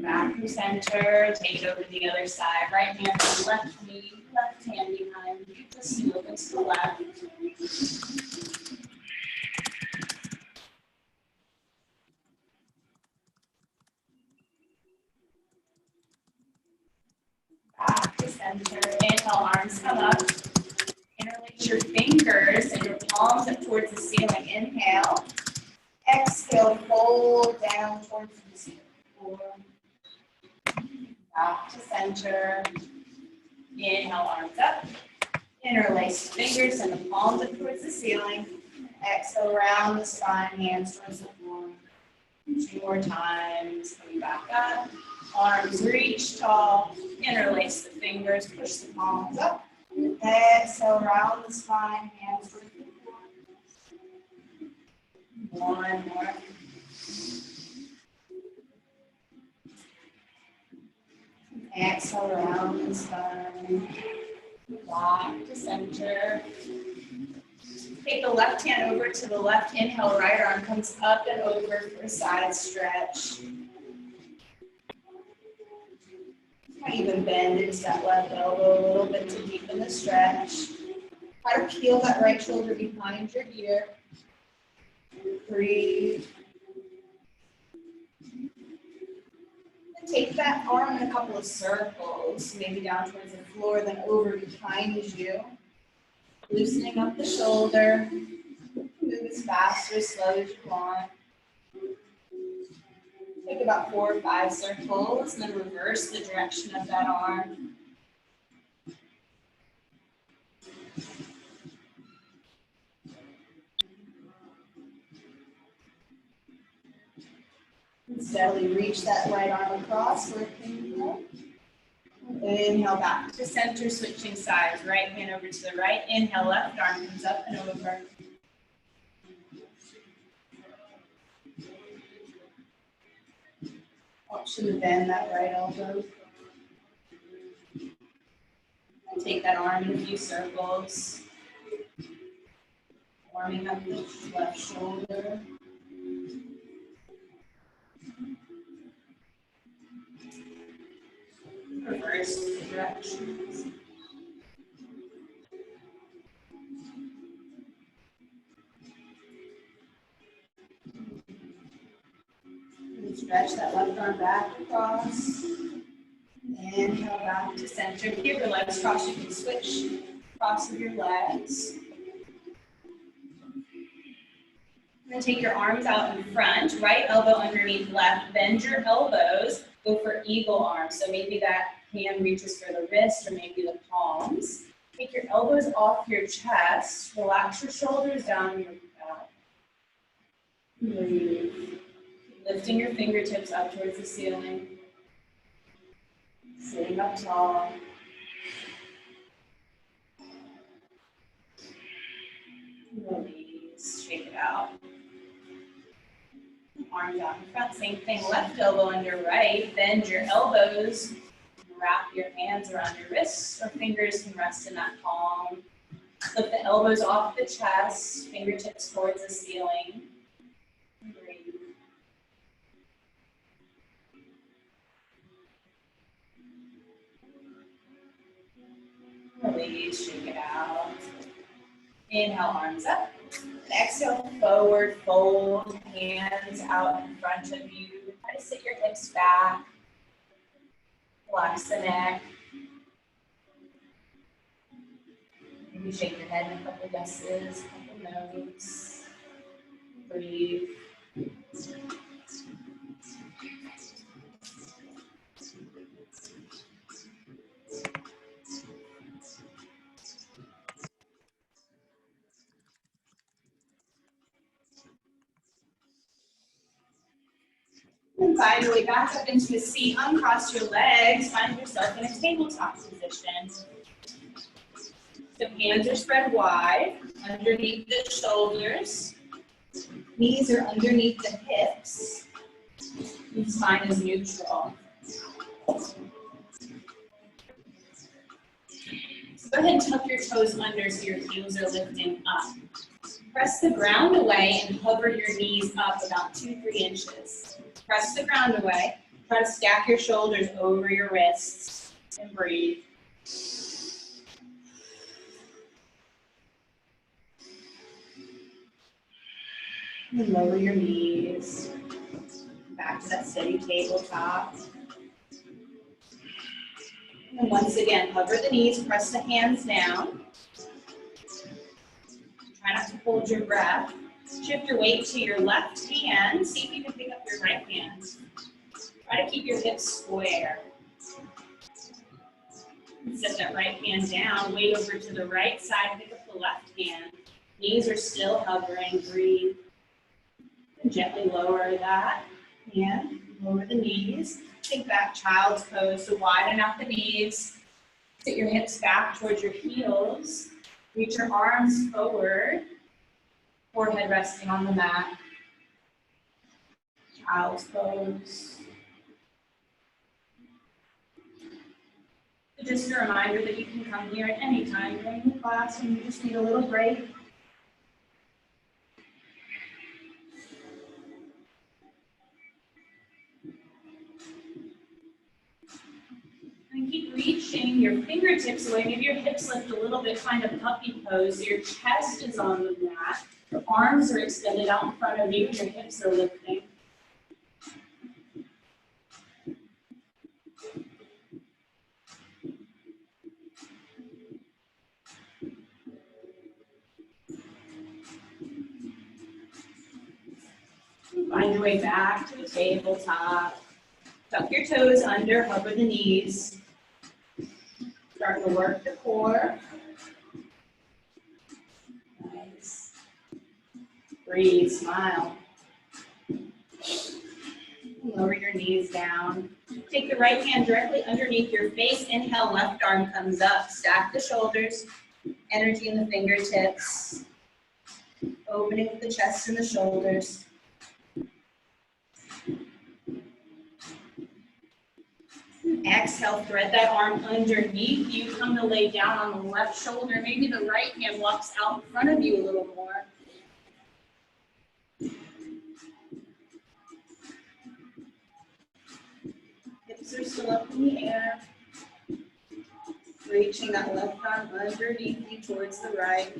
Back to center, take it over to the other side. Right hand to the left knee, left hand behind you. Just open to the left. Back to center. Inhale, arms come up. Interlace your fingers and your palms up towards the ceiling. Inhale. Exhale, fold down towards the ceiling. Back to center. Inhale, arms up. Interlace the fingers and the palms up towards the ceiling. Exhale, round the spine, hands towards the floor. 2 more times. Coming back up. Arms reach tall. Interlace the fingers, push the palms up. Exhale, round the spine, hands towards the floor. 1 more. Exhale, round the spine. Back to center. Take the left hand over to the left. Inhale, right arm comes up and over for a side stretch. Might even bend into that left elbow a little bit to deepen the stretch. Try to peel that right shoulder behind your ear. Breathe. And take that arm in a couple of circles, maybe down towards the floor, then over behind you. Loosening up the shoulder. Move as fast or as slow as you want. Take about 4 or 5 circles, and then reverse the direction of that arm. And steadily reach that right arm across, working up. Inhale, back to center, switching sides. Right hand over to the right. Inhale, left arm comes up and over. Option to bend that right elbow. And take that arm in a few circles. Warming up the left shoulder. Reverse the directions. And stretch that left arm back across. Inhale, back to center. If you have your legs crossed, you can switch cross of your legs. Then take your arms out in front, right elbow underneath left. Bend your elbows. Go for eagle arms. So maybe that hand reaches for the wrist or maybe the palms. Take your elbows off your chest. Relax your shoulders down your back. Breathe. Lifting your fingertips up towards the ceiling. Sitting up tall. Release. Shake it out. Arms out in front, same thing, left elbow under right, bend your elbows, wrap your hands around your wrists, or fingers can rest in that palm. Lift the elbows off the chest, fingertips towards the ceiling. Breathe. Release, shake it out. Inhale, arms up. Exhale, forward fold, hands out in front of you. Try to sit your hips back. Relax the neck. Maybe shake your head in a couple yeses, a couple no's. Breathe. And find your way back up into a seat. Uncross your legs. Find yourself in a tabletop position. So hands are spread wide, underneath the shoulders. Knees are underneath the hips. And spine is neutral. So go ahead and tuck your toes under so your heels are lifting up. Press the ground away and hover your knees up about 2-3 inches. Press the ground away, Try to stack your shoulders over your wrists and breathe. And lower your knees. Back to that steady tabletop. And once again, hover the knees, press the hands down. Try not to hold your breath. Shift your weight to your left hand. See if you can pick up your right hand. Try to keep your hips square. Set that right hand down. Weight over to the right side. Pick up the left hand. Knees are still hovering. Breathe. And gently lower that hand. Lower the knees. Take back child's pose. So widen out the knees. Sit your hips back towards your heels. Reach your arms forward. Forehead resting on the mat. Child's pose. So just a reminder that you can come here at any time during the class when you just need a little break. And keep reaching your fingertips away. Maybe your hips lift a little bit, find a puppy pose. So your chest is on the mat. Your arms are extended out in front of you. Your hips are lifting. Find your way back to the tabletop. Tuck your toes under, hover the knees. Starting to work the core. Nice. Breathe, smile. Lower your knees down. Take the right hand directly underneath your face. Inhale, left arm comes up. Stack the shoulders. Energy in the fingertips. Opening with the chest and the shoulders. Exhale, thread that arm underneath you. Come to lay down on the left shoulder. Maybe the right hand walks out in front of you a little more. Hips are still up in the air. Reaching that left arm underneath you towards the right.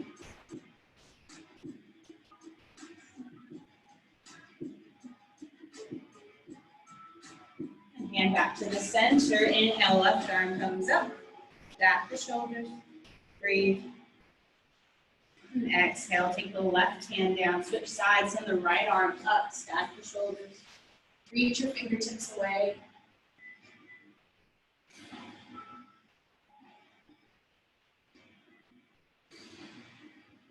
Hand back to the center. Inhale, left arm comes up. Stack the shoulders. Breathe. And exhale, take the left hand down. Switch sides, send the right arm up. Stack the shoulders. Reach your fingertips away.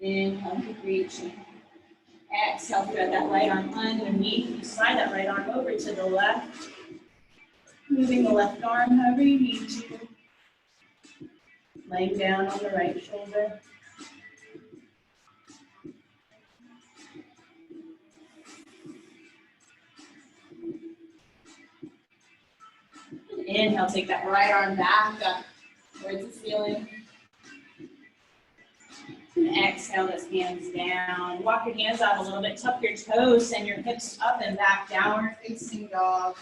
Inhale, keep reaching. Exhale, thread that right arm underneath. You slide that right arm over to the left. Moving the left arm however you need to. Laying down on the right shoulder. Inhale, take that right arm back up towards the ceiling. And exhale, those hands down. Walk your hands out a little bit. Tuck your toes, send your hips up and back, downward facing dog.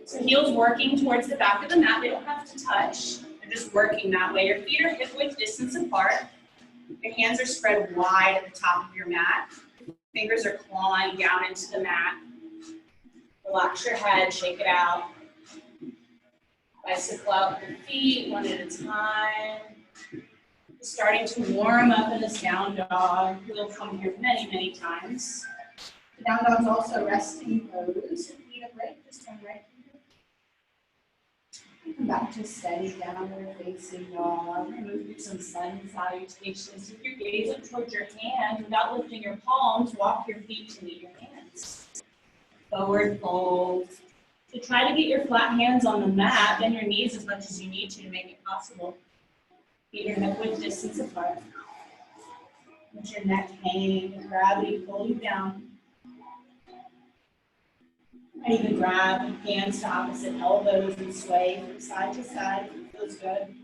So heels working towards the back of the mat. They don't have to touch. They're just working that way. Your feet are hip width distance apart. Your hands are spread wide at the top of your mat. Fingers are clawing down into the mat. Relax your head, shake it out. Bicycle out your feet one at a time. Starting to warm up in this down dog. We'll come here many, many times. The down dog's also resting pose. Feet upright, just turn right. Come back to steady downward facing dog. We're going to move through some sun salutations. Keep your gaze up towards your hand. Without lifting your palms, walk your feet to meet your hands. Forward fold. So try to get your flat hands on the mat, bend your knees as much as you need to make it possible. Keep your hip width distance apart. Let your neck hang, gravity pull you down. And you can grab hands to opposite elbows and sway from side to side. Feels good.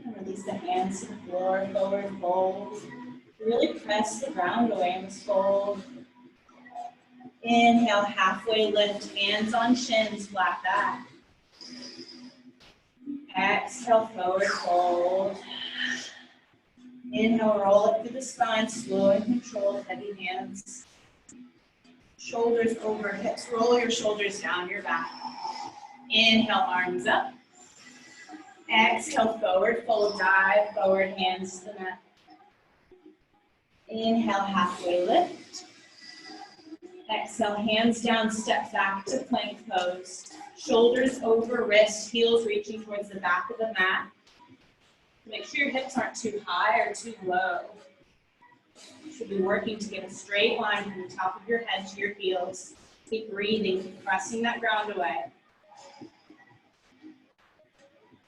And release the hands to the floor, forward fold. Really press the ground away in this fold. Inhale, halfway lift, hands on shins, flat back. Exhale, forward fold. Inhale, roll up through the spine, slow and controlled, heavy hands. Shoulders over hips, roll your shoulders down your back. Inhale, arms up. Exhale, forward fold, dive, forward hands to the mat. Inhale, halfway lift. Exhale, hands down, step back to plank pose. Shoulders over wrists, heels reaching towards the back of the mat. Make sure your hips aren't too high or too low. You should be working to get a straight line from the top of your head to your heels. Keep breathing, keep pressing that ground away.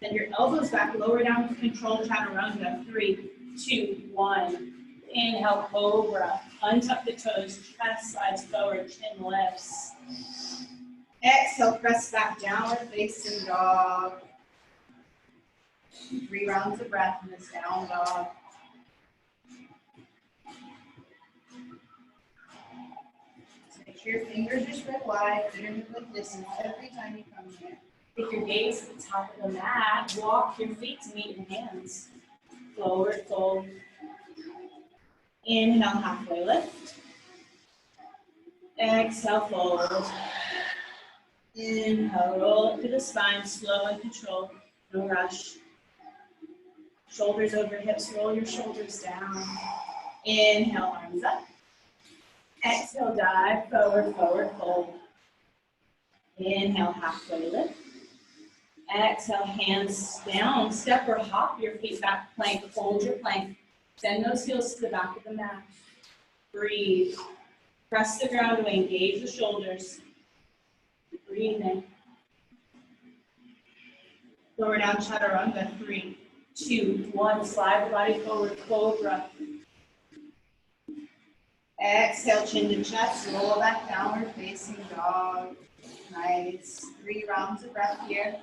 Send your elbows back, lower down with control, chaturanga. 3, 2, 1. Inhale, cobra. Untuck the toes, chest slides forward, chin lifts. Exhale, press back, downward facing dog. 3 rounds of breath in this down dog. Just make sure your fingers are spread wide, feet are moving with distance every time you come here. Take your gaze to the top of the mat, walk your feet to meet your hands. Forward fold. Inhale, halfway lift. Exhale, fold. Inhale, roll up through the spine, slow and controlled, no rush. Shoulders over hips, roll your shoulders down. Inhale, arms up. Exhale, dive, forward, forward fold. Inhale, halfway lift. Exhale, hands down, step or hop your feet back, plank, hold your plank. Send those heels to the back of the mat. Breathe. Press the ground away, engage the shoulders. Breathing. Lower down, chaturanga. 3, 2, 1. Slide the body forward, cobra. Exhale, chin to chest, roll back, downward facing dog. Nice. 3 rounds of breath here.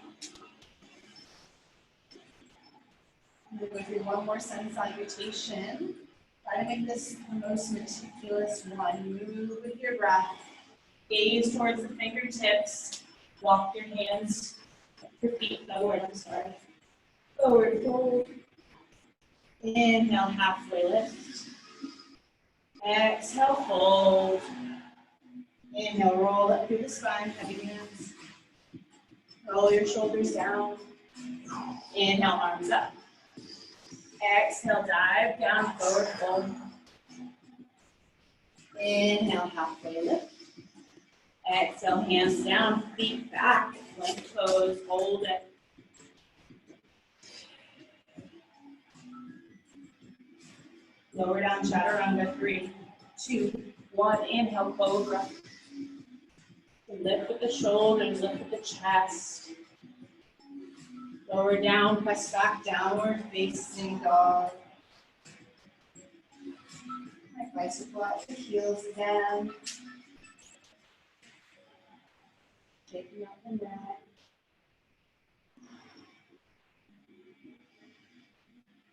We'll go through one more sun salutation. Try to make this the most meticulous one. Move with your breath. Gaze towards the fingertips. Walk your hands, your feet forward, Forward fold. Inhale, halfway lift. Exhale, fold. Inhale, roll up through the spine, heavy hands. Roll your shoulders down. Inhale, arms up. Exhale, dive down, forward fold. Inhale, halfway lift. Exhale, hands down, feet back, plank pose, hold it. Lower down, chaturanga. 3, 2, 1. Inhale, cobra. Lift with the shoulders, lift with the chest. Lower down, press back, downward facing dog. Bicycle out the heels again. Shaking out the neck.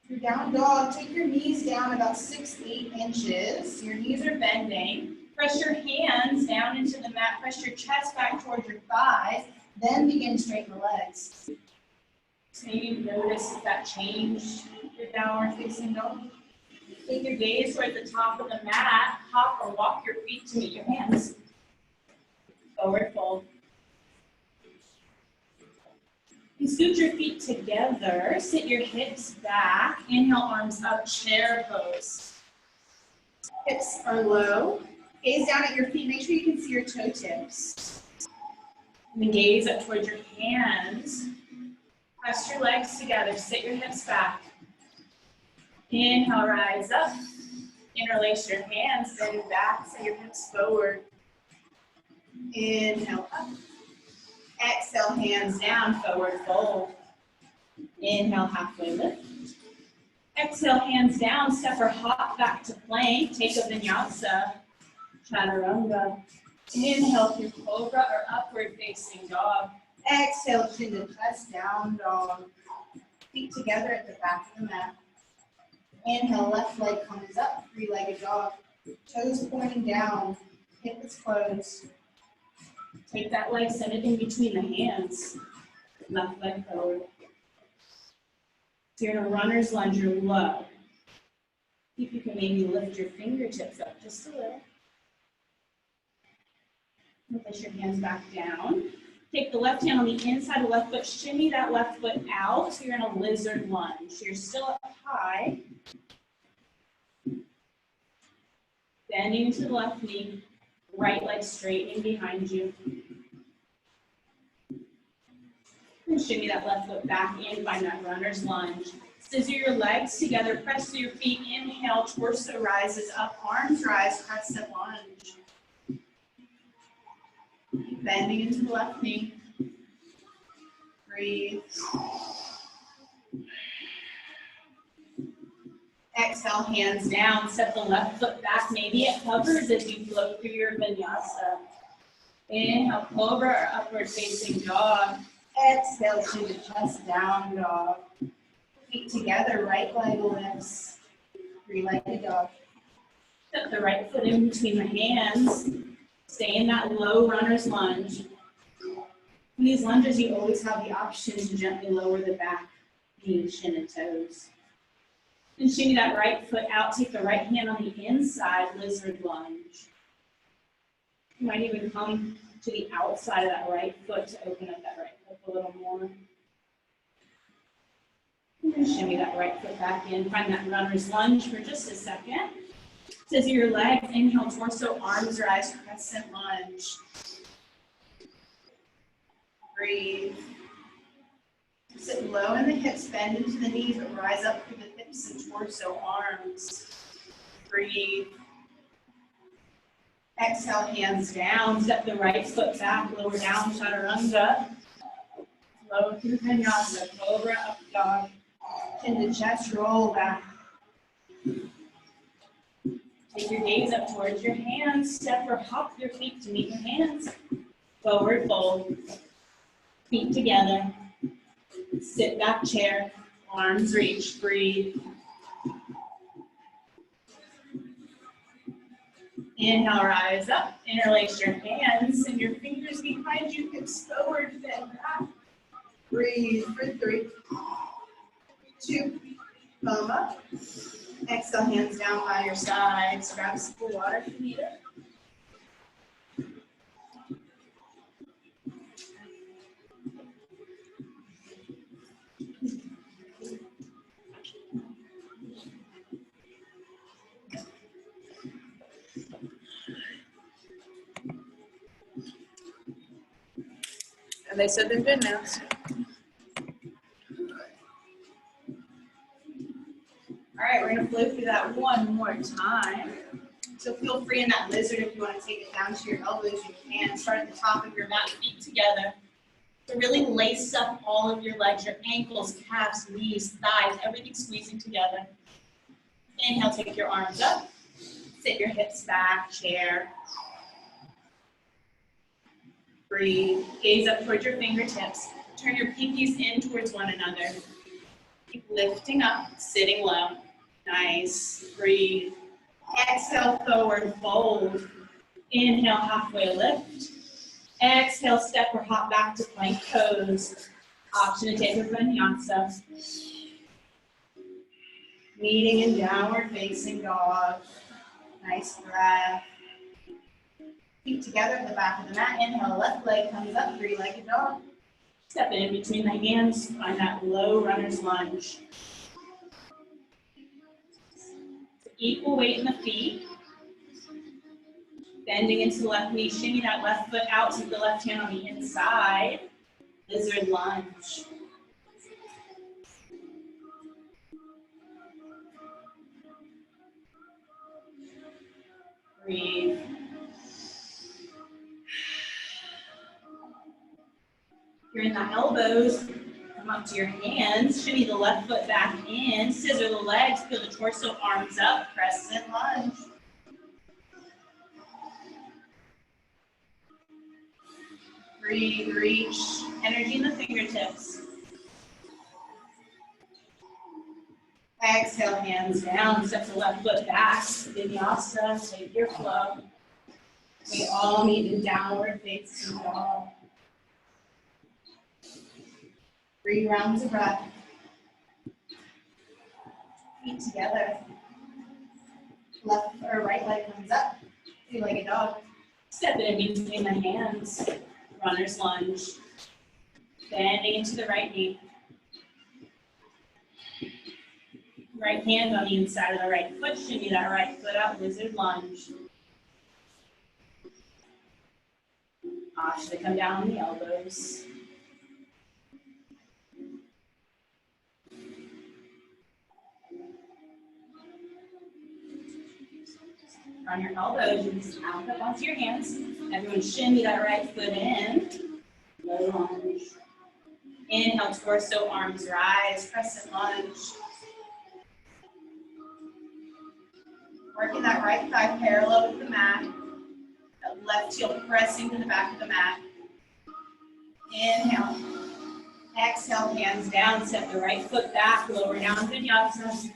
Your down dog, take your knees down about 6 to 8 inches. Your knees are bending. Press your hands down into the mat. Press your chest back towards your thighs. Then begin to straighten the legs. So maybe notice if that changed your downward facing dog. Take your gaze toward the top of the mat. Hop or walk your feet to meet your hands. Forward fold. And scoot your feet together. Sit your hips back. Inhale, arms up, chair pose. Hips are low. Gaze down at your feet. Make sure you can see your toe tips. And then gaze up towards your hands. Press your legs together. Sit your hips back. Inhale, rise up. Interlace your hands, bend back, set your hips forward. Inhale, up. Exhale, hands down, forward fold. Inhale, halfway lift. Exhale, hands down, step or hop back to plank. Take a vinyasa, chaturanga. Inhale through cobra or upward facing dog. Exhale, chin to chest, down dog. Feet together at the back of the mat. Inhale, left leg comes up, three-legged dog. Toes pointing down, hip is closed. Take that leg, set it in between the hands. Left leg forward. So you're in a runner's lunge, you're low. See if you can maybe lift your fingertips up just a little. Place your hands back down. Take the left hand on the inside of the left foot, shimmy that left foot out. So you're in a lizard lunge. You're still up high. Bending to the left knee, right leg straightening behind you. And shimmy that left foot back in, find that runner's lunge. Scissor your legs together, press through your feet, inhale, torso rises up, arms rise, crescent lunge. Bending into the left knee. Breathe. Exhale, hands down, step the left foot back. Maybe it hovers as you float through your vinyasa. Inhale, cobra or upward facing dog. Exhale, chin to chest, down dog. Feet together, right leg lifts. Three-legged dog. Step the right foot in between the hands. Stay in that low runner's lunge. In these lunges, you always have the option to gently lower the back, knee, shin, and toes. And shimmy that right foot out. Take the right hand on the inside, lizard lunge. You might even come to the outside of that right foot to open up that right hip a little more. And then shimmy that right foot back in. Find that runner's lunge for just a second. Scissor your legs. Inhale, torso, arms rise, crescent lunge. Breathe. Sit low in the hips, bend into the knees, but rise up through the hips and torso, arms. Breathe. Exhale, hands down. Step the right foot back, lower down, chaturanga. Low through vinyasa, cobra, up dog. Chin to chest, roll back. Take your gaze up towards your hands. Step or hop your feet to meet your hands. Forward fold. Feet together. Sit back chair. Arms reach. Breathe. Inhale, rise up. Interlace your hands and your fingers behind you. Hips forward, bend back. Breathe for 3, 2, thumb up. Exhale, hands down by your sides. Grab a sip of water if you need it. And they said they're good now. All right, we're gonna flow through that one more time. So feel free in that lizard if you want to take it down to your elbows, you can. Start at the top of your mat, feet together. So really lace up all of your legs, your ankles, calves, knees, thighs, everything squeezing together. Inhale, take your arms up. Sit your hips back, chair. Breathe. Gaze up towards your fingertips. Turn your pinkies in towards one another. Keep lifting up, sitting low. Nice. Breathe. Exhale, forward fold. Inhale, halfway lift. Exhale, step or hop back to plank pose. Option to take a vinyasa. Meeting in downward facing dog. Nice breath. Feet together at the back of the mat. Inhale, left leg comes up, three-legged dog. Step in between the hands, find that low runner's lunge. Equal weight in the feet. Bending into the left knee, shimmy that left foot out, take the left hand on the inside. Lizard lunge. Breathe. You're in the elbows. Come up to your hands, shimmy the left foot back in, scissor the legs, peel the torso, arms up, crescent lunge. Breathe, reach, energy in the fingertips. Exhale, hands down, step the left foot back, vinyasa, take your flow. We all meet in downward facing dog. 3 rounds of breath. Feet together. Left or right leg comes up. 2-legged dog. Step it in between the hands. Runner's lunge. Bending into the right knee. Right hand on the inside of the right foot. Shimmy that right foot out. Lizard lunge. Should come down on the elbows. On your elbows, you just count up onto your hands. Everyone shimmy that right foot in. Low lunge. Inhale, torso, arms rise, crescent lunge. Working that right thigh parallel with the mat. That left heel pressing to the back of the mat. Inhale. Exhale, hands down, step the right foot back, lower down vinyasa.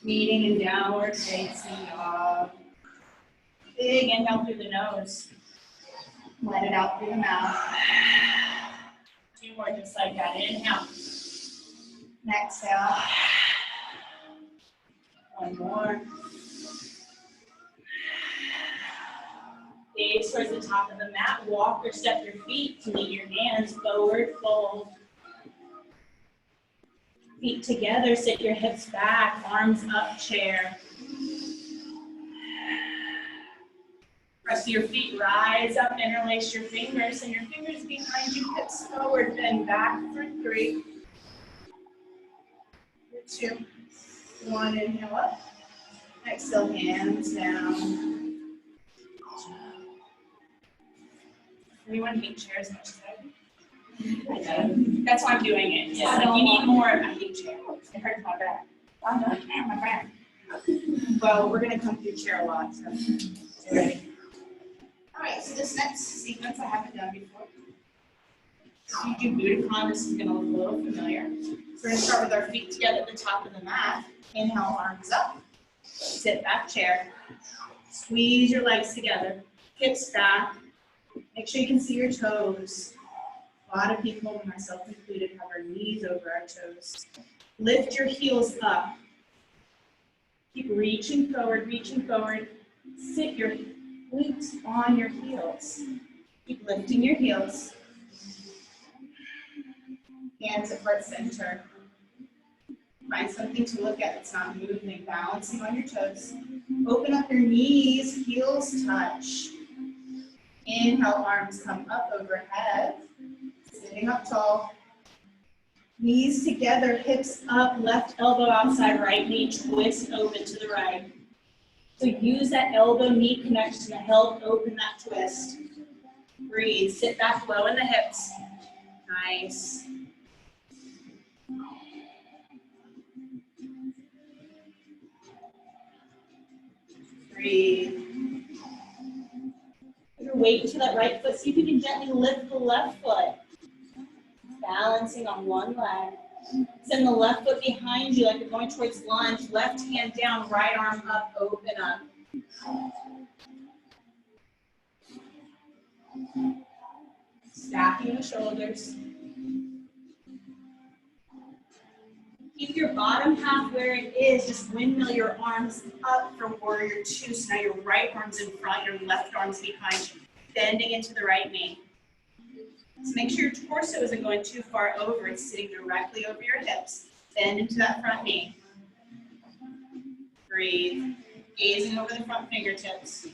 Meeting in downward facing dog. Big inhale through the nose. Let it out through the mouth. 2 more just like that. Inhale. Exhale. 1 more. Gaze towards the top of the mat. Walk or step your feet to meet your hands. Forward fold. Feet together, sit your hips back, arms up, chair. Press your feet, rise up, interlace your fingers, and your fingers behind you, hips forward, bend back for 3, 2, 1, inhale up. Exhale, hands down. Anyone hate chairs much as I do? That's why I'm doing it. Yeah. Like you need more. I hate chairs. It hurts my back. I'm not my back. Well, we're gonna come through chair a lot. So ready? All right. So this next sequence I haven't done before. So you do Budokan. This is gonna look a little familiar. So we're gonna start with our feet together at the top of the mat. Inhale, arms up. Sit back, chair. Squeeze your legs together. Hips back. Make sure you can see your toes. A lot of people, myself included, have our knees over our toes. Lift your heels up. Keep reaching forward, reaching forward. Sit your glutes on your heels. Keep lifting your heels. Hands at heart center. Find something to look at that's not moving, balancing on your toes. Open up your knees, heels touch. Inhale, arms come up overhead. Sitting up tall. Knees together, hips up, left elbow outside, right knee, twist open to the right. So use that elbow knee connection to help open that twist. Breathe, sit back low in the hips. Nice. Breathe. Put your weight into that right foot. See if you can gently lift the left foot. Balancing on one leg. Send the left foot behind you like you're going towards lunge. Left hand down, right arm up, open up. Stacking the shoulders. Keep your bottom half where it is. Just windmill your arms up for warrior 2. So now your right arm's in front, your left arm's behind you. Bending into the right knee. So make sure your torso isn't going too far over. It's sitting directly over your hips. Bend into that front knee. Breathe. Gazing over the front fingertips.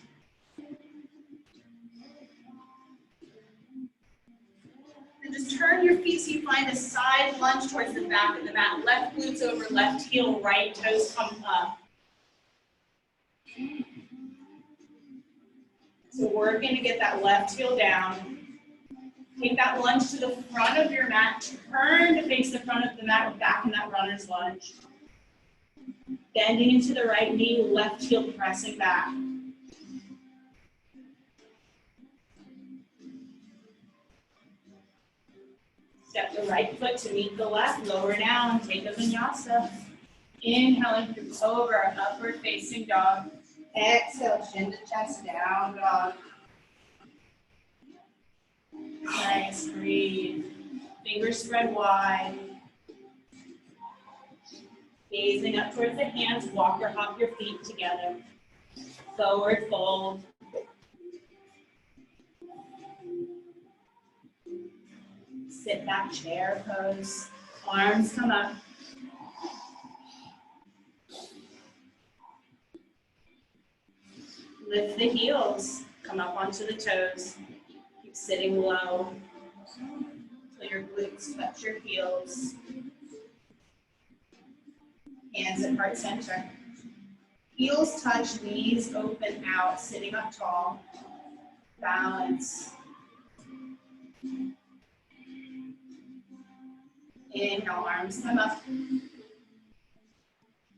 And just turn your feet so you find a side lunge towards the back of the mat. Left glutes over left heel, right toes come up. So working to get that left heel down. Take that lunge to the front of your mat. Turn to face the front of the mat, back in that runner's lunge. Bending into the right knee, left heel pressing back. Step the right foot to meet the left, lower down, take a vinyasa. Inhaling through cobra, upward facing dog. Exhale, chin to chest, down dog. Nice, breathe. Fingers spread wide. Gazing up towards the hands, walk or hop your feet together. Forward fold. Sit back chair pose. Arms come up. Lift the heels. Come up onto the toes. Keep sitting low until your glutes touch your heels. Hands at heart center. Heels touch, knees open out, sitting up tall. Balance. Inhale, arms come up.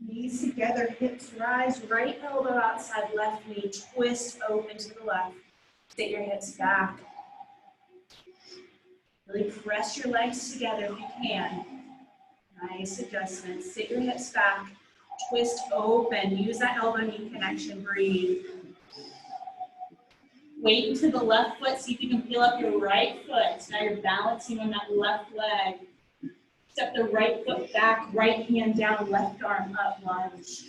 Knees together, hips rise, right elbow outside left knee, twist open to the left. Sit your hips back. Really press your legs together if you can. Nice adjustment. Sit your hips back, twist open, use that elbow-knee connection, breathe. Weight into the left foot, see if you can peel up your right foot. Now you're balancing on that left leg. Step the right foot back, right hand down, left arm up, lunge.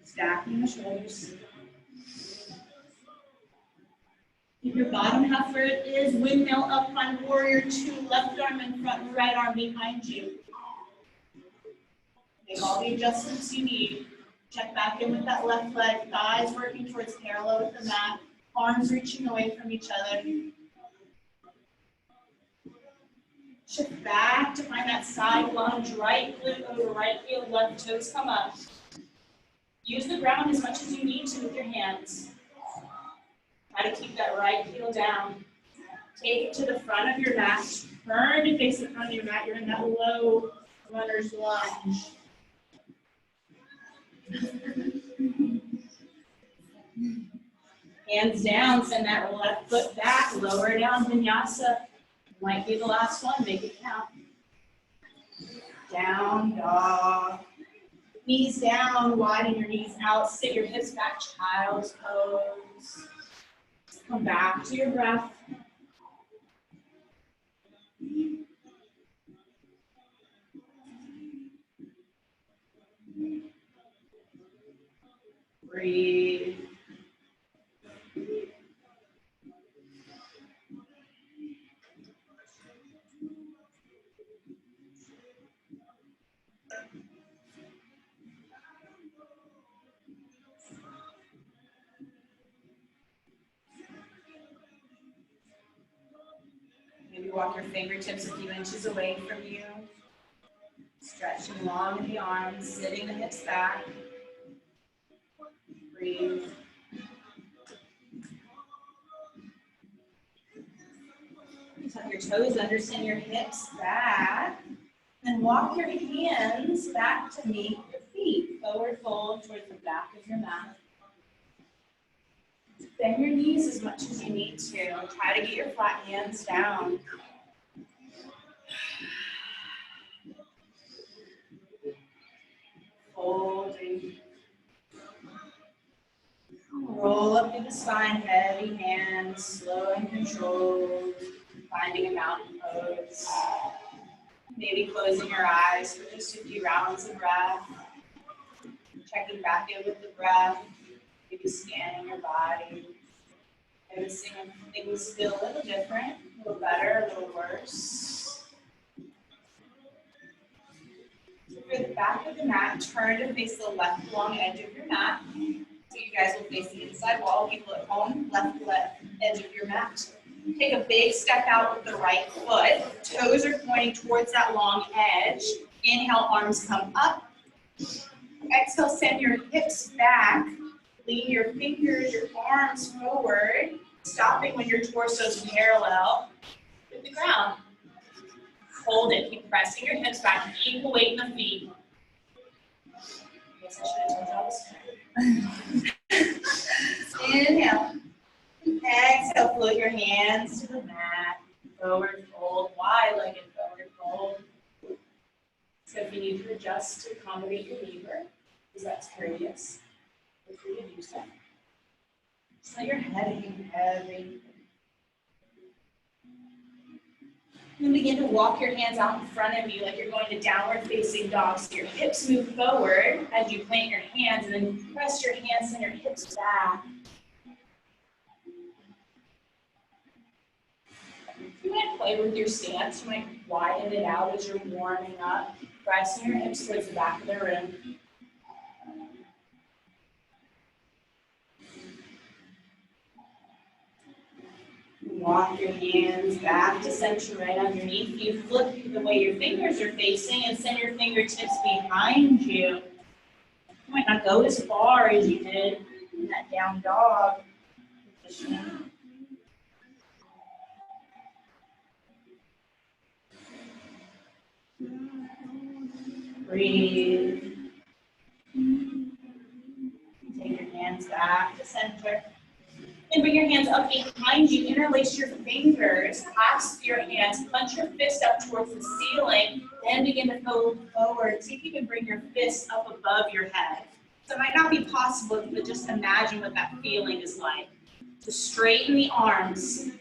Stacking the shoulders. Keep your bottom half where it is. Windmill up on warrior two, left arm in front, right arm behind you. Make all the adjustments you need. Check back in with that left leg, thighs working towards parallel with the mat. Arms reaching away from each other. Shift back to find that side lunge, right glute over right heel, left toes come up. Use the ground as much as you need to with your hands. Try to keep that right heel down. Take it to the front of your mat. Turn to face the front of your mat. You're in that low runner's lunge. Hands down, send that left foot back, lower down, vinyasa. Might be the last one, make it count. Down dog. Knees down, widen your knees out, sit your hips back, child's pose. Come back to your breath. Breathe. Maybe walk your fingertips a few inches away from you. Stretching long in the arms, sitting the hips back. Breathe. Tuck your toes under, send your hips back. Then walk your hands back to meet your feet. Forward fold towards the back of your mat. Bend your knees as much as you need to. Try to get your flat hands down. Folding. Roll up through the spine, heavy hands, slow and controlled. Finding a mountain pose. Maybe closing your eyes for just a few rounds of breath. Checking back in with the breath. Maybe scanning your body. Noticing if things feel a little different, a little better, a little worse. So for the back of the mat, turn to face the left long edge of your mat. So you guys will face the inside wall. People at home, left edge of your mat. Take a big step out with the right foot. Toes are pointing towards that long edge. Inhale, arms come up. Exhale, send your hips back. Lean your fingers, your arms forward, stopping when your torso is parallel with the ground. Hold it. Keep pressing your hips back. Equal weight in the feet. I guess I should have told you all this. Inhale. Exhale. Float your hands to the mat. Forward fold. Wide-legged forward fold. So if you need to adjust to accommodate your neighbor, because that's courteous, feel free to do so. Just let your head hang heavy. And begin to walk your hands out in front of you like you're going to downward facing dog. So your hips move forward as you plant your hands, and then press your hands and your hips back. You might play with your stance. You might widen it out as you're warming up, pressing your hips towards the back of the room. Walk your hands back to center right underneath you. Flip the way your fingers are facing and send your fingertips behind you. You might not go as far as you did in that down dog position. Breathe. Take your hands back to center. And bring your hands up behind you. Interlace your fingers. Clasp your hands. Punch your fist up towards the ceiling. Then begin to fold forward. See if you can bring your fist up above your head. So it might not be possible, but just imagine what that feeling is like. So straighten the arms.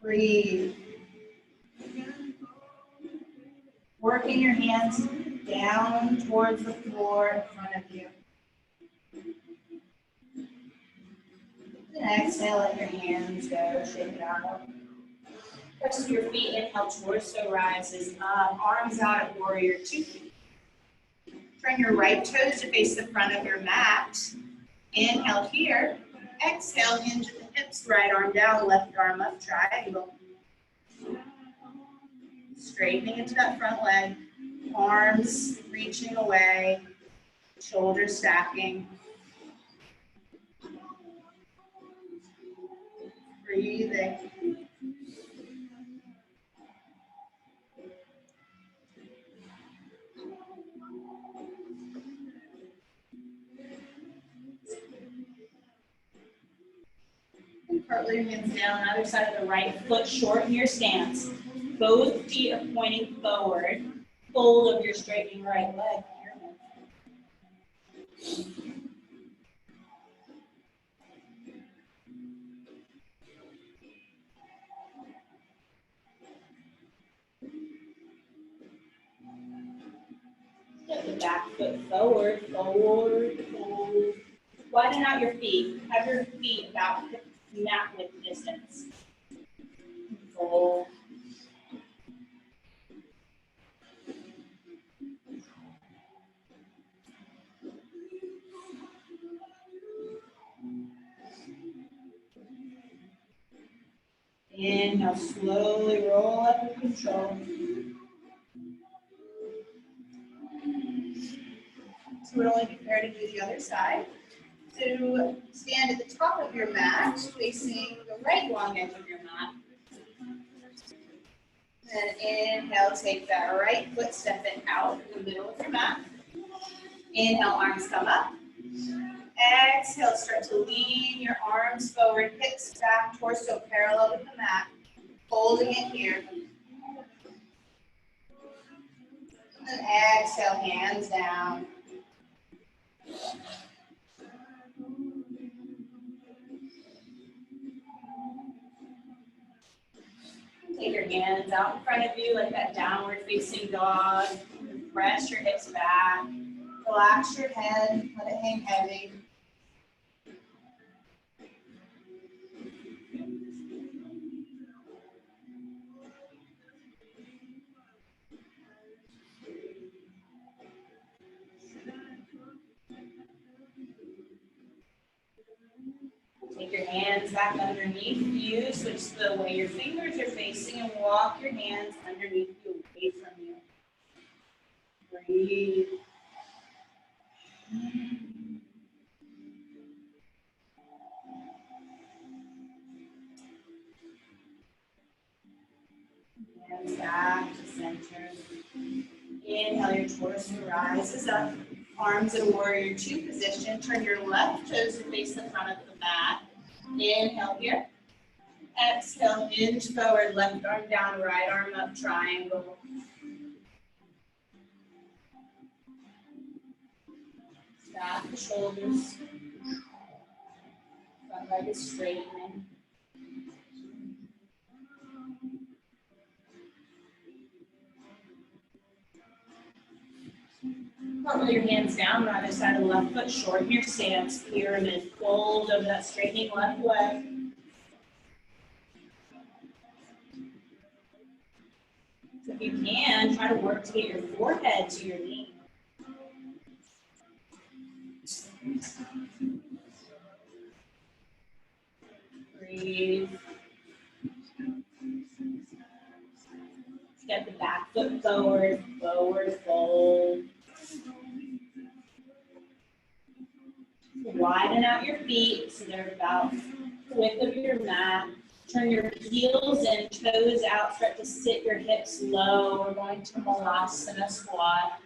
Breathe. Working your hands down towards the floor in front of you. And exhale, let your hands go, shake it out. Press your feet, inhale, torso rises up, arms out at warrior two. Turn your right toes to face the front of your mat. Inhale here. Exhale, hinge at the hips, right arm down, left arm up, triangle. Straightening into that front leg, arms reaching away, shoulders stacking. Breathing. And partly your hands down, other side of the right foot, shorten your stance. Both feet are pointing forward. Fold of your straightening right leg. Step the back foot forward, forward, forward. Widen out your feet. Have your feet about mat width distance. Fold. Inhale, slowly roll up with control. So we'll only be prepared to do the other side. So stand at the top of your mat, facing the right long edge of your mat. Then inhale, take that right foot, step it out in the middle of your mat. Inhale, arms come up. Exhale, start to lean your arms forward, hips back, torso parallel with the mat. Holding it here. And then exhale, hands down. Take your hands out in front of you like that downward facing dog. Press your hips back. Relax your head, let it hang heavy. Take your hands back underneath you, switch the way your fingers are facing, and walk your hands underneath you, away from you. Breathe. Hands back to center. Inhale, your torso rises up. Arms in warrior two position. Turn your left toes to face the front of the mat. Inhale here. Exhale, hinge forward, left arm down, right arm up, triangle. Back the shoulders. Front leg is straightening. Roll your hands down, either side of the left foot, shorten your stance, pyramid, fold over that straightening left leg. So if you can, try to work to get your forehead to your knee. Breathe. Step the back foot forward, forward fold. Widen out your feet so they're about the width of your mat. Turn your heels and toes out. Start to sit your hips low. We're going to Malasana squat.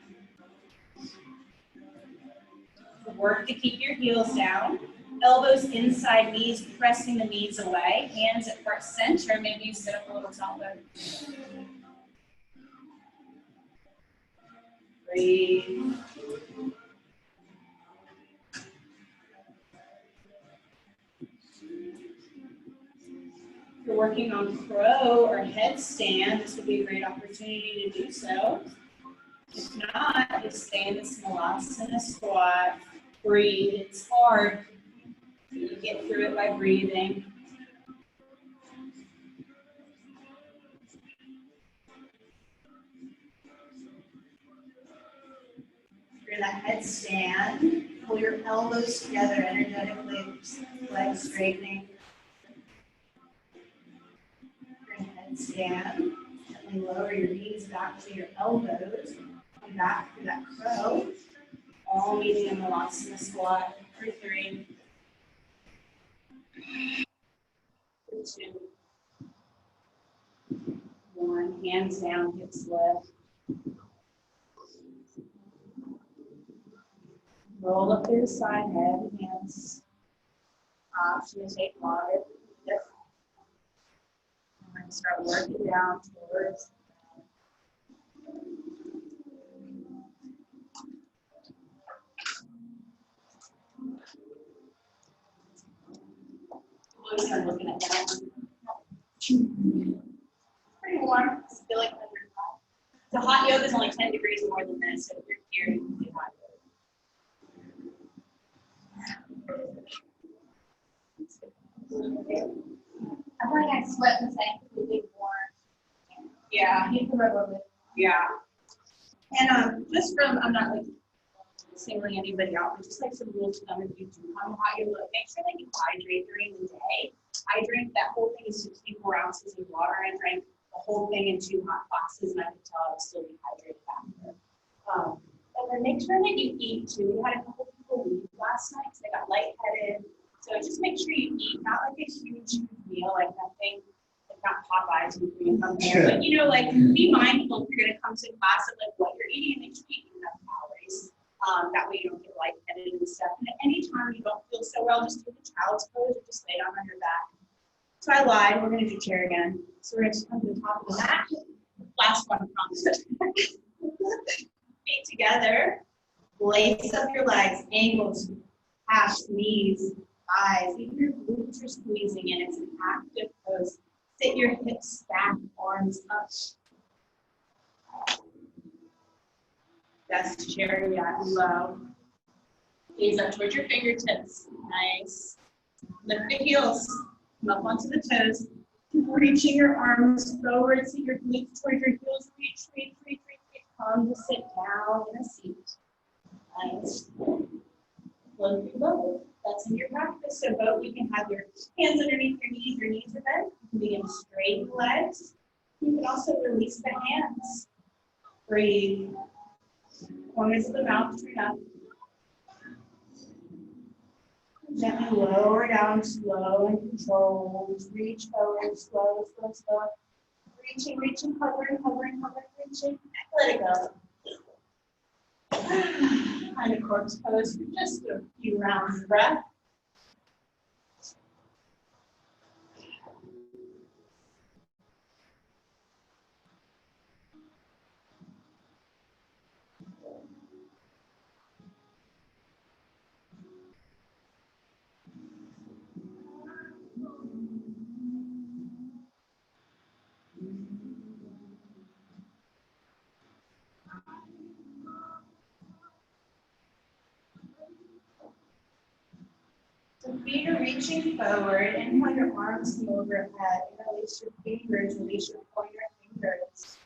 Work to keep your heels down. Elbows inside knees, pressing the knees away. Hands at heart center. Maybe you sit up a little taller. Breathe. If you're working on crow or headstand, this would be a great opportunity to do so. If not, just stay in this Malasana squat. Breathe. It's hard. You get through it by breathing. You're in that headstand. Pull your elbows together energetically, legs straightening. You're in headstand. Gently lower your knees back to your elbows. Come back to that crow. All meeting in Malasana squat for 3, for 2, 1. Hands down, hips lift. Roll up through the side, head, hands. Option to take longer. I'm going to start working down towards. I'm looking at that one. Pretty warm. I feel like 105. So hot yoga is only 10 degrees more than this. So if you're here, you can do hot yoga. I feel like I sweat the same really warm. Yeah. You can rub over it. Yeah. And just from, I'm not like singling anybody out, but just like some rules of thumb if you do come hot yoga, make sure that you hydrate during the day. I drink, that whole thing is 64 ounces of water. I drank the whole thing in 2 hot glasses, and I could tell I was still dehydrated after. And then make sure that you eat too. We had a couple people leave last night because they got lightheaded. So just make sure you eat, not like a huge meal, like nothing, like not Popeyes when you come there, but you know, like be mindful if you're gonna come to class of like what you're eating and make sure you eat enough calories. That way you don't get lightheaded and stuff. And at any time you don't feel so well, just do the child's pose or just lay down on your back. So I lied, we're gonna do chair again. So we're gonna just come to the top of the mat. Last one, promise. Feet together, lace up your legs, ankles, calves, knees, thighs, even your glutes are squeezing in. It's an active pose. Sit your hips back, arms up. Best chair yet, low. Gaze up towards your fingertips. Nice. Lift the heels. Come up onto the toes. Reaching your arms forward. See your glutes towards your heels. Reach, reach, reach, reach, reach. Come to sit down in a seat. Nice. Low through low. That's in your practice. So both, you can have your hands underneath your knees are bent. You can begin to straighten legs. You can also release the hands. Breathe. Corners of the mouth turn up. Gently lower down, slow and controlled. Reach forward, slow, slow, slow. Reaching, reaching, hovering, hovering, hovering, reaching. Let it go. Kind of corpse pose for just a few rounds of breath. So feet are reaching forward. Inhale, your arms come overhead. Release your fingers, release your pointer fingers.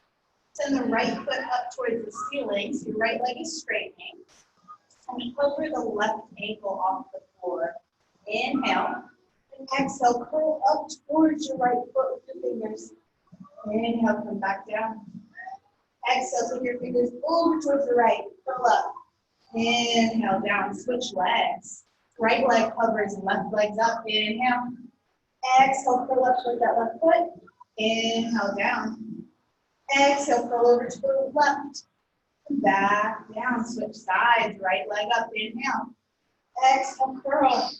Send the right foot up towards the ceiling, so your right leg is straightening. And hover the left ankle off the floor. Inhale. And exhale, curl up towards your right foot with your fingers. Inhale, come back down. Exhale, take your fingers over towards the right. Curl up. Inhale, down. Switch legs. Right leg hovers, left leg's up. Inhale. Exhale, curl up towards that left foot. Inhale, down. Exhale, curl over to the left. Back down, switch sides. Right leg up. Inhale. Exhale, curl.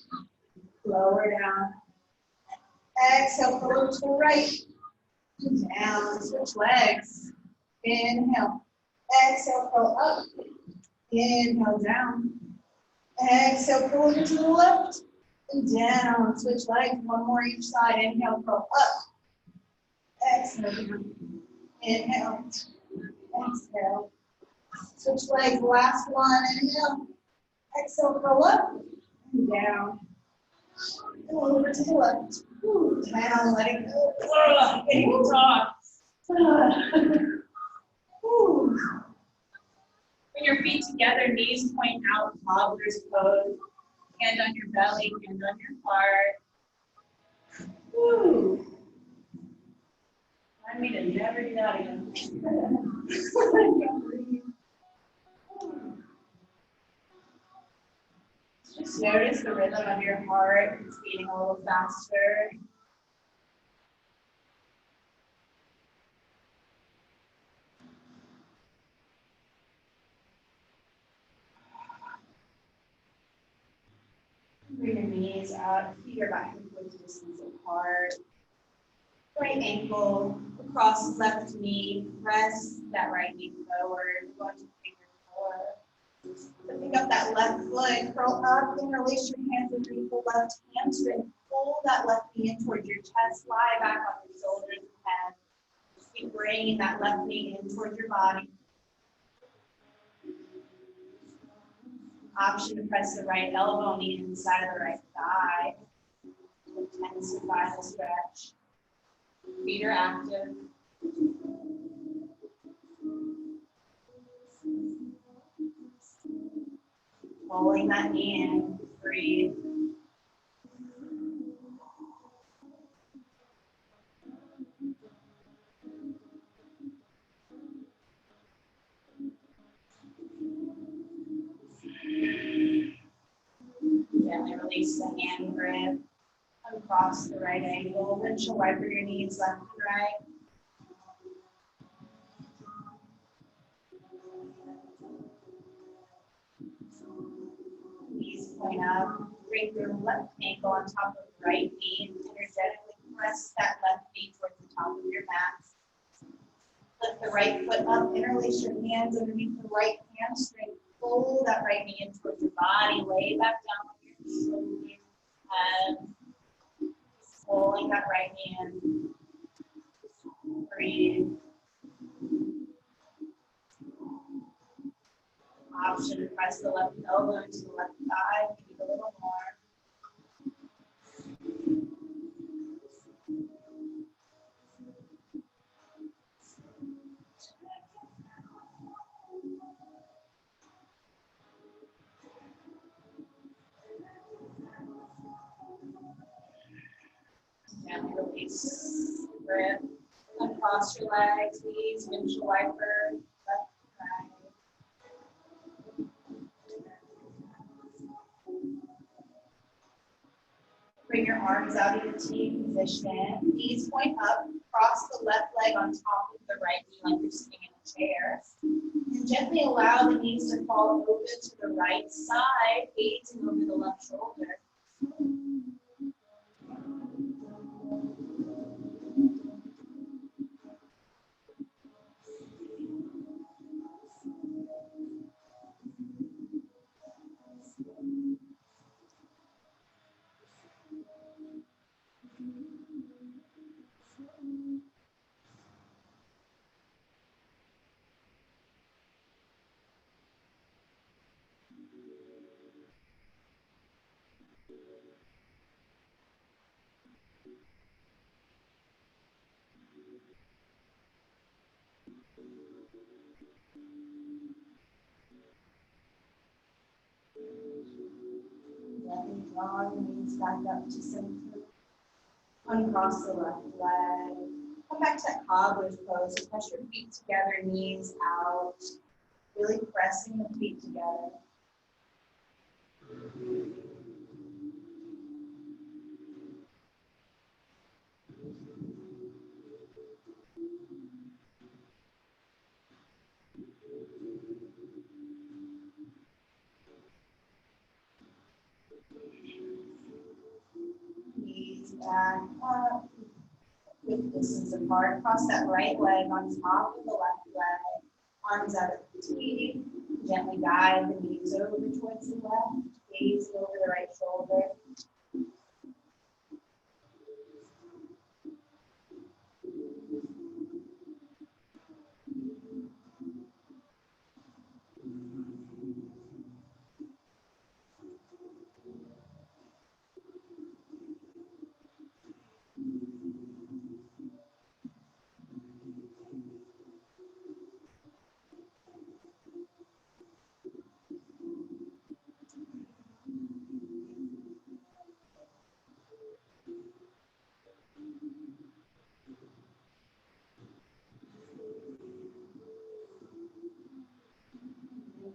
Lower down. Exhale, curl over to the right. Down, switch legs. Inhale. Exhale, curl up. Inhale, down. Exhale, curl over to the left. And down, switch legs. One more each side. Inhale, curl up. Exhale, down. Inhale. Exhale. Switch legs, last one. Inhale. Exhale, curl up. And down. And over to the left. Down, let it go. Getting talk. Bring your feet together, knees point out, toddler's pose. Hand on your belly, hand on your heart. I need to never do that again. Just notice the rhythm of your heart. It's beating a little faster. Bring your knees out, feet are back and forth distance apart. Right ankle across left knee, press that right knee forward. Go to finger four. So pick up that left foot, curl up, interlace your hands underneath the left hamstring. Pull that left knee in towards your chest, lie back on your shoulders and head. Just keep bringing that left knee in towards your body. Option to press the right elbow on the inside of the right thigh. Intensify the stretch. Feet are active. Pulling that knee in. Breathe. Gently release the hand grip. Across the right ankle. Windshield wiper your knees left and right. Knees point up. Bring your left ankle on top of the right knee and energetically press that left knee towards the top of your mat. Lift the right foot up. Interlace your hands underneath the right hamstring. Pull that right knee in towards your body. Lay back down on your shoulders. Head. Pulling that right knee in. Breathe. Option to press the left elbow into the left thigh. Maybe a little more. Gently release. Grip. Uncross your legs, knees, windshield wiper, left and right. Bring your arms out into T position. Knees point up. Cross the left leg on top of the right knee like you're sitting in a chair. And gently allow the knees to fall over to the right side, gazing over the left shoulder. Gently draw your knees back up to center. Uncross the left leg. Come back to that cobbler's pose. Press your feet together, knees out. Really pressing the feet together. Knees back up. Hip distance apart. Cross that right leg on top of the left leg. Arms out at the T. Gently guide the knees over towards the left. Gaze over the right shoulder.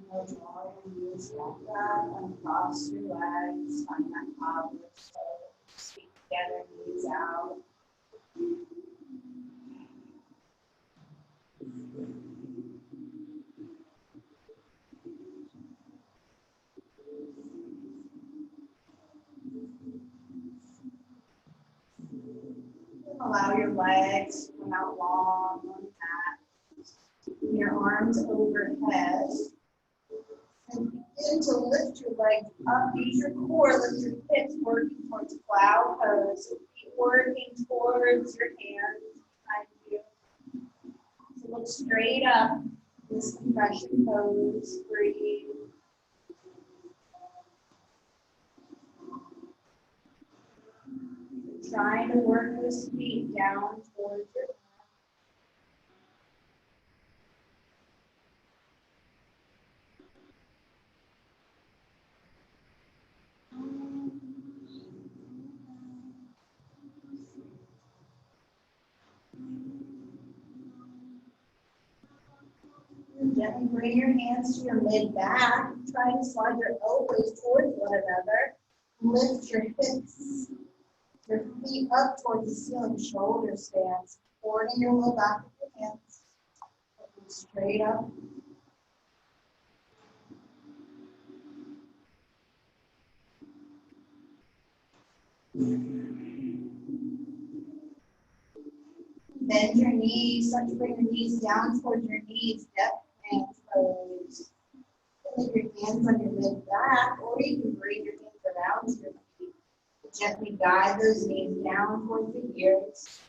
Draw your knees back up and cross your legs. Find that cobbler's pose. Feet together, knees out. Allow your legs to come out long on the mat. Your arms overhead. And begin to lift your legs up. Use your core. Lift your hips, working towards cloud pose. So feet working towards your hands behind you. So look straight up. This compression pose. Breathe. Trying to work those feet down towards your hands. Gently bring your hands to your mid-back. Try to slide your elbows towards one another. Lift your hips, your feet up towards the ceiling, shoulder stance. Supporting your low back with your hands. Looking straight up. Bend your knees. Start to bring your knees down towards your knees. Depth hands pose. Put your hands on your mid-back, or you can bring your hands around your feet. Gently guide those knees down towards the ears.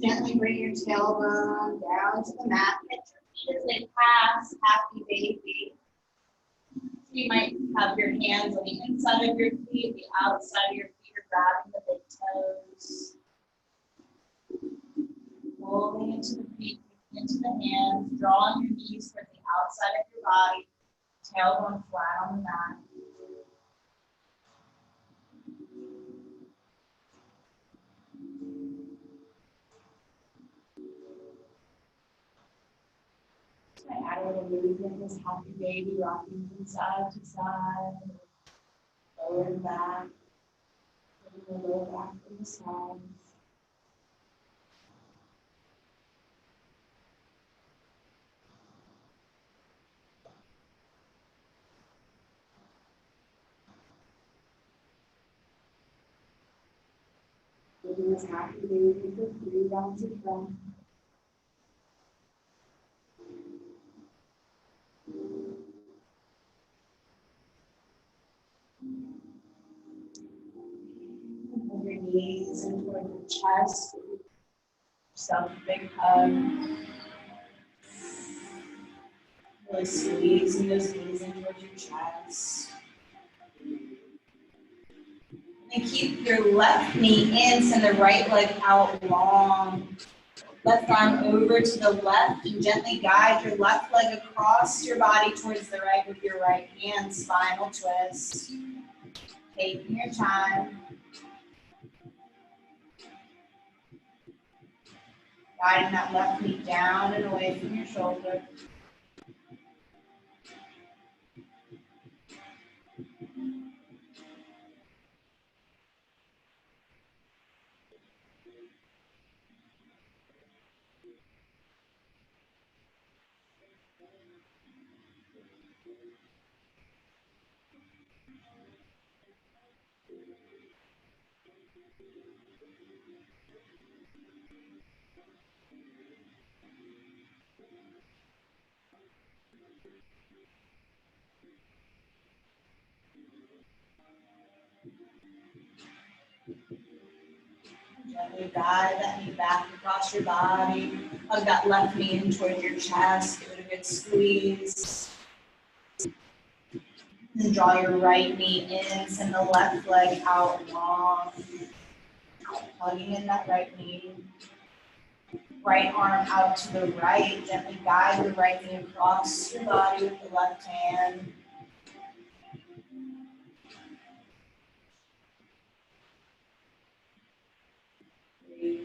Gently bring your tailbone down to the mat. Catch your feet as they pass. Happy baby. You might have your hands on the inside of your feet, the outside of your feet are grabbing the big toes. Rolling into the feet, into the hands, drawing your knees towards the outside of your body, tailbone flat on the mat. I add a little movement, this happy baby rocking from side to side, lower and back, putting the lower back from the sides. Taking this happy baby for 3 rounds of breath. Bring your knees in toward your chest. Yourself a big hug. Really squeezing those knees in towards your chest. And keep your left knee in, send the right leg out long. Left arm over to the left and gently guide your left leg across your body towards the right with your right hand, spinal twist. Taking your time. Guiding that left knee down and away from your shoulder. Gently guide that knee back across your body. Hug that left knee in toward your chest. Give it a good squeeze. Then draw your right knee in. Send the left leg out long. Hugging in that right knee. Right arm out to the right. Gently guide your right knee across your body with the left hand. Breathe.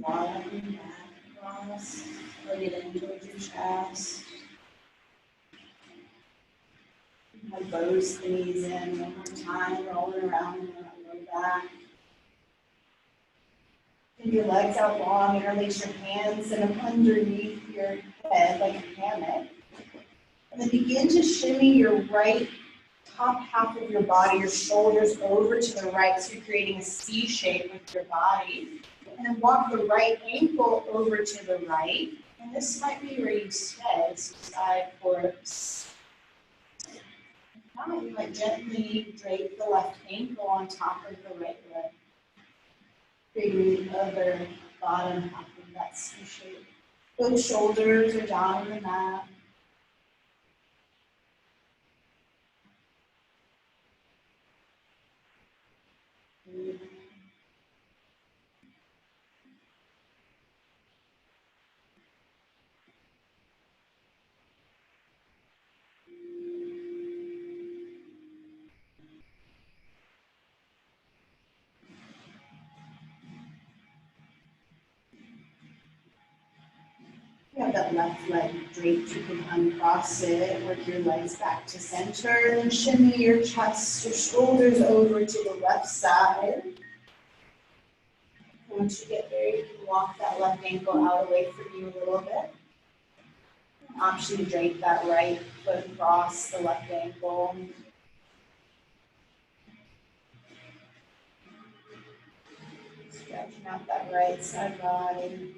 Draw that knee back across. Hug it in towards your chest. Hug those knees in one more time, rolling around and lower back. Send your legs out long, interlace your hands, send them underneath your head like a hammock. And then begin to shimmy your right top half of your body, your shoulders over to the right, so you're creating a C shape with your body. And then walk the right ankle over to the right. And this might be where you stay, so side forks. Now you might gently drape the left ankle on top of the right leg. Creating the other bottom half of that C shape. Both shoulders are down on the mat. You have that left leg draped, you can uncross it, work your legs back to center, and shimmy your chest, your shoulders over to the left side. Once you get there, you can walk that left ankle out away from you a little bit. Option to drape that right foot across the left ankle. Stretching out that right side body.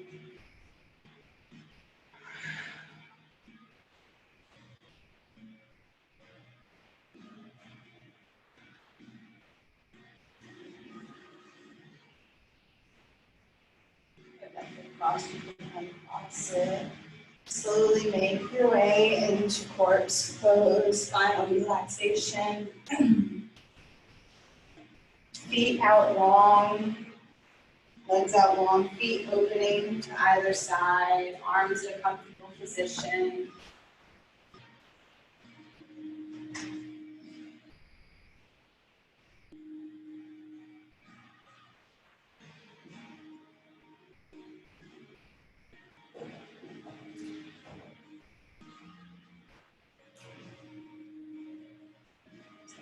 Get that foot across, you can uncross it. Slowly make your way into corpse pose, final relaxation. Feet out long, legs out long, feet opening to either side, arms in a comfortable position.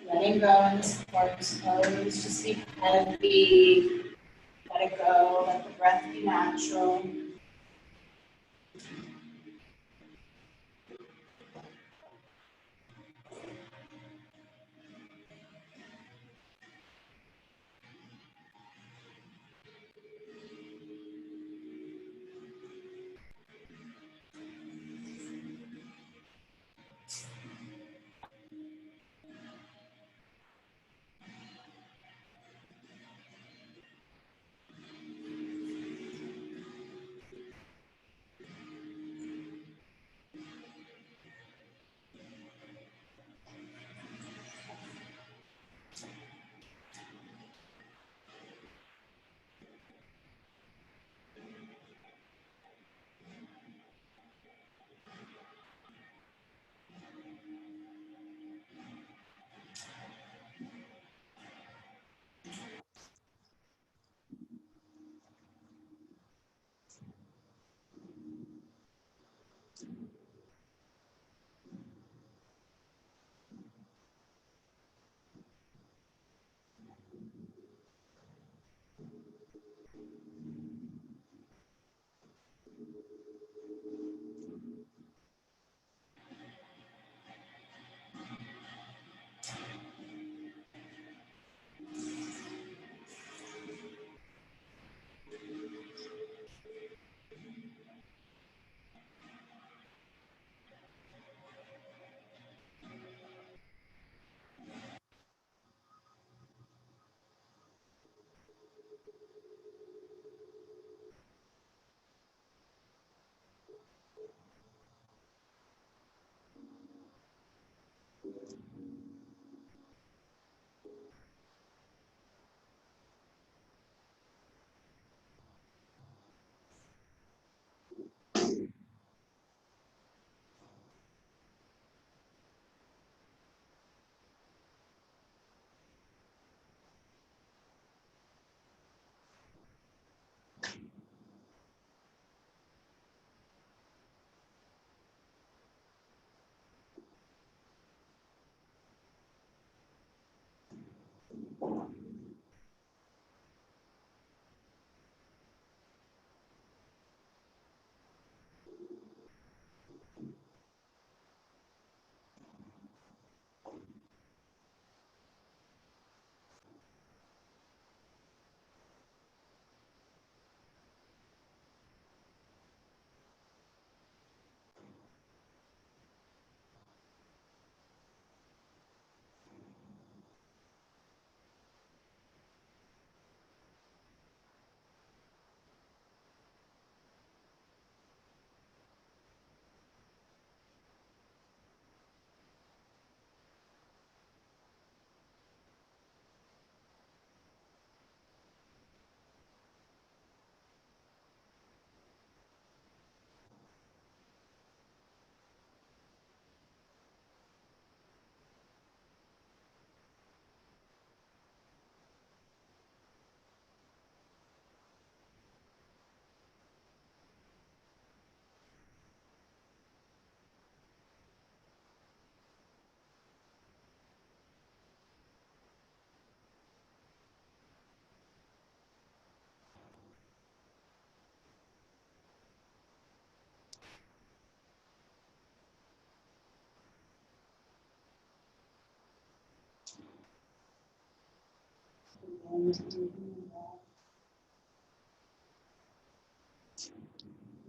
Letting go in this corpse pose, just be heavy, let it go, let the breath be natural.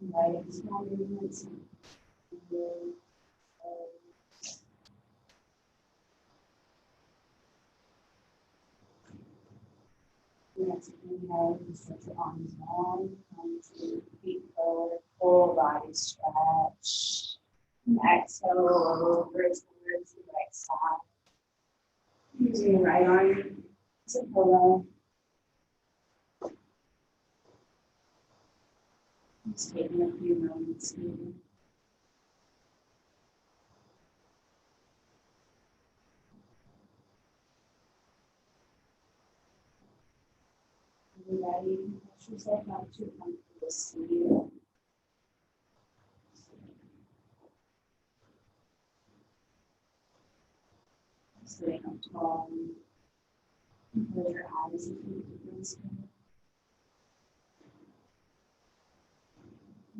Inviting small movements. Next, inhale, you stretch your arms long, arms to feet forward, full body stretch. And exhale over towards the right side. Using your right arm as a pillow. Just taking a few moments here. Ready, push yourself out to a comfortable seat. Sitting up tall. Close your eyes if you feel so.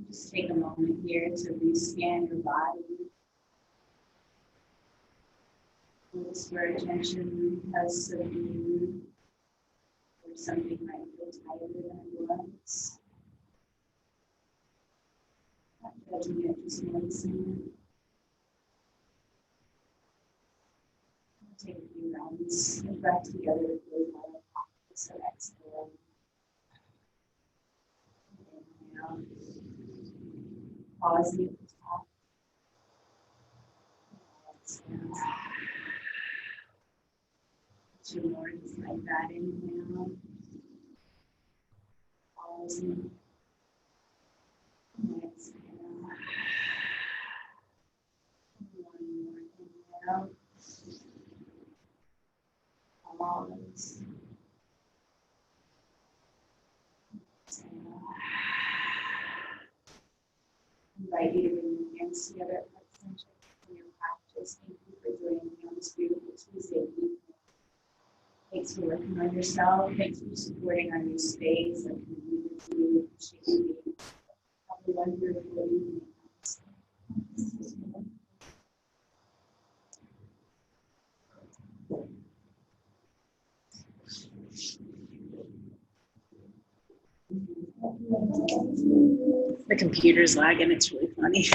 Just take a moment here to rescan your body. Notice your attention has subdued, or something might feel tighter than it was. Not judging it, just noticing it. Take a few rounds of breath together with your body. So exhale. Inhale. Pausing at the top. Exhale. Two more just like that. Inhale. Pausing. Exhale. One more inhale. Pause. Exhale. Invite you to bring your hands together at heart center in your practice. Thank you for joining me on this beautiful Tuesday evening. Thanks for working on yourself. Thanks for supporting our new space and community. Appreciate you being. Have a wonderful evening. The computer's lagging. It's really funny.